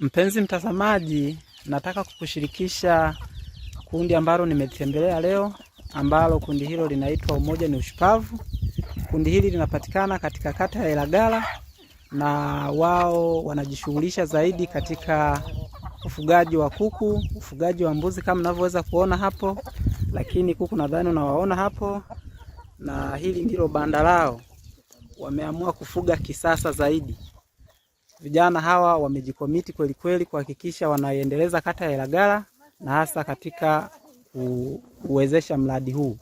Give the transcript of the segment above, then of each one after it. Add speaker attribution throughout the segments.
Speaker 1: Mpenzi mtazamaji, nataka kukushirikisha kundi ambalo nimetembelea leo, ambalo kundi hilo linaitwa Umoja ni Ushupavu. Kundi hili linapatikana katika kata ya Ilagala na wao wanajishughulisha zaidi katika ufugaji wa kuku, ufugaji wa mbuzi kama mnavyoweza kuona hapo, lakini kuku nadhani unawaona hapo, na hili ndilo banda lao. Wameamua kufuga kisasa zaidi. Vijana hawa wamejikomiti kweli kweli kuhakikisha wanaiendeleza kata ya Ilagala na hasa katika kuwezesha mradi huu.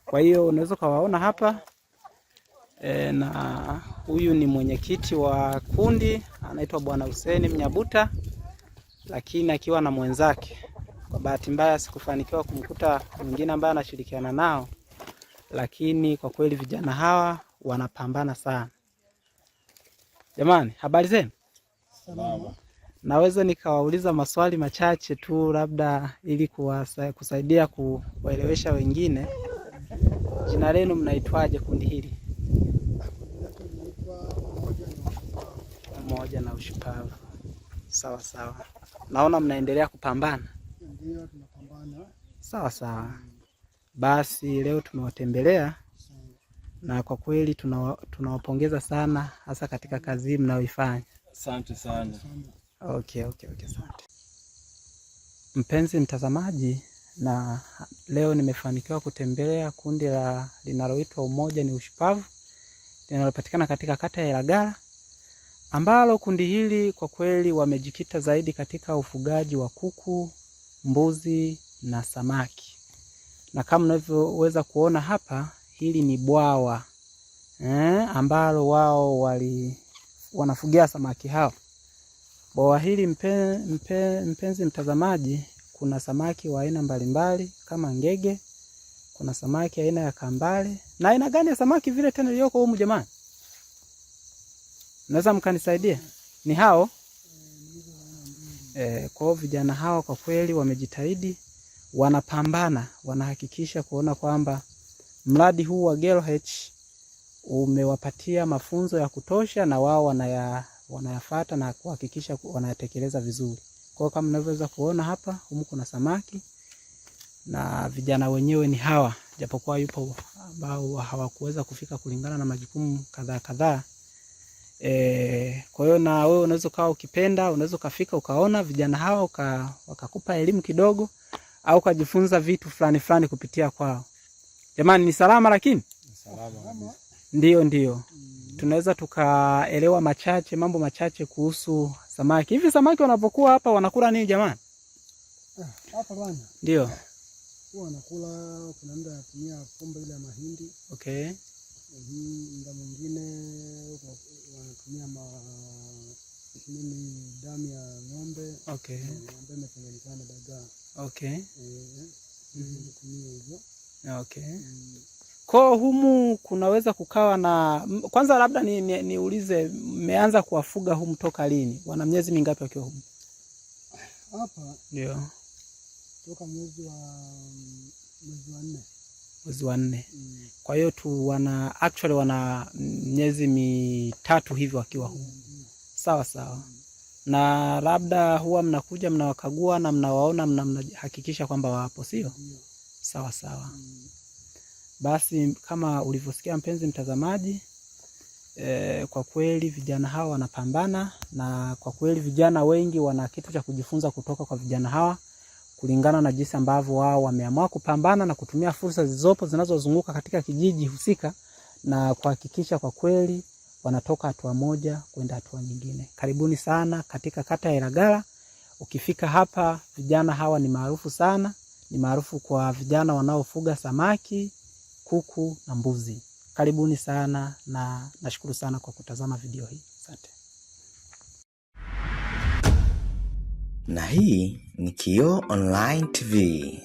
Speaker 1: Kwa hiyo unaweza kuwaona hapa na huyu ni mwenyekiti wa kundi, anaitwa Bwana Hussein Mnyabuta, lakini akiwa na mwenzake. Kwa bahati mbaya sikufanikiwa kumkuta mwingine ambaye anashirikiana nao, lakini kwa kweli vijana hawa wanapambana sana. Jamani, habari zenu?
Speaker 2: Salama.
Speaker 1: Naweza nikawauliza maswali machache tu labda ili kusaidia kuwaelewesha wengine. Jina lenu mnaitwaje kundi hili? Umoja na Ushupavu. Sawa sawa. Naona mnaendelea kupambana.
Speaker 2: Ndio, tunapambana.
Speaker 1: Sawa sawa. Basi leo tumewatembelea na kwa kweli tunawapongeza sana hasa katika kazi hii mnayoifanya.
Speaker 2: Asante sana.
Speaker 1: Okay, asante. Mpenzi mtazamaji, na leo nimefanikiwa kutembelea kundi linaloitwa Umoja ni Ushupavu, linalopatikana katika kata ya Ilagala, ambalo kundi hili kwa kweli wamejikita zaidi katika ufugaji wa kuku, mbuzi na samaki. Na kama mnavyoweza kuona hapa, hili ni bwawa ambalo wao wanafugia samaki hao. Bwawa hili mpenzi mtazamaji, kuna samaki wa aina mbalimbali kama ngege, kuna samaki aina ya kambale. Na aina gani ya samaki vile tena iliyoko humu jamani? Naweza mkanisaidia? Ni hao? Kwa vijana hao kwa kweli wamejitahidi, wanapambana, wanahakikisha kuona kwamba mradi huu wa GeroH umewapatia mafunzo ya kutosha na wao wanayafuata na kuhakikisha wanayatekeleza vizuri. Kwa hiyo kama mnavyoweza kuona hapa, humu kuna samaki na vijana wenyewe ni hawa, japokuwa yupo ambao hawakuweza kufika kulingana na majukumu kadhaa. Kwa hiyo na wewe unaweza kawa ukipenda, unaweza kufika ukaona vijana hawa wakakupa elimu kidogo au kujifunza vitu fulani kupitia kwao. Jamani, ni salama lakini?
Speaker 2: Salama.
Speaker 1: Ndio. Tunaweza tukaelewa mambo machache kuhusu samaki. Hivi samaki wanapokuwa hapa wanakula nini jamani?
Speaker 2: Hapa bwana.
Speaker 1: Ndio.
Speaker 2: Wanakula, kuna muda anatumia pombe ile ya mahindi.
Speaker 1: Okay.
Speaker 2: Muda mwingine wanatumia damu ya ng'ombe.
Speaker 1: Okay.
Speaker 2: Ng'ombe imechanganyikana na dagaa.
Speaker 1: Okay.
Speaker 2: Hivyo.
Speaker 1: Okay. Kwa humu kunaweza kukawa na, kwanza labda niulize, mmeanza kuwafuga humu toka lini? Wana miezi mingapi wakiwa humu?
Speaker 2: Hapa
Speaker 1: ndio
Speaker 2: toka mwezi wa 4.
Speaker 1: Mwezi wa 4. Kwa hiyo wana miezi 3 hivi wakiwa humu. Sawa. Na labda huwa mnakuja mnawakagua na mnawaona, mnahakikisha kwamba wapo, sio? Sawa. Basi kama ulivyosikia mpenzi mtazamaji, kwa kweli vijana hawa wanapambana, na kwa kweli vijana wengi wana kitu cha kujifunza kutoka kwa vijana hawa, kulingana na jinsi ambavyo wao wameamua kupambana na kutumia fursa zilizopo zinazozunguka katika kijiji husika na kuhakikisha kwa kweli wanatoka hatua moja kwenda hatua nyingine. Karibuni sana katika kata ya Ilagala. Ukifika hapa, vijana hawa ni maarufu sana, ni maarufu kwa vijana wanaofuga samaki, kuku na mbuzi. Karibuni sana na nashukuru sana kwa kutazama video hii. Asante.
Speaker 3: Na hii ni Kio Online TV.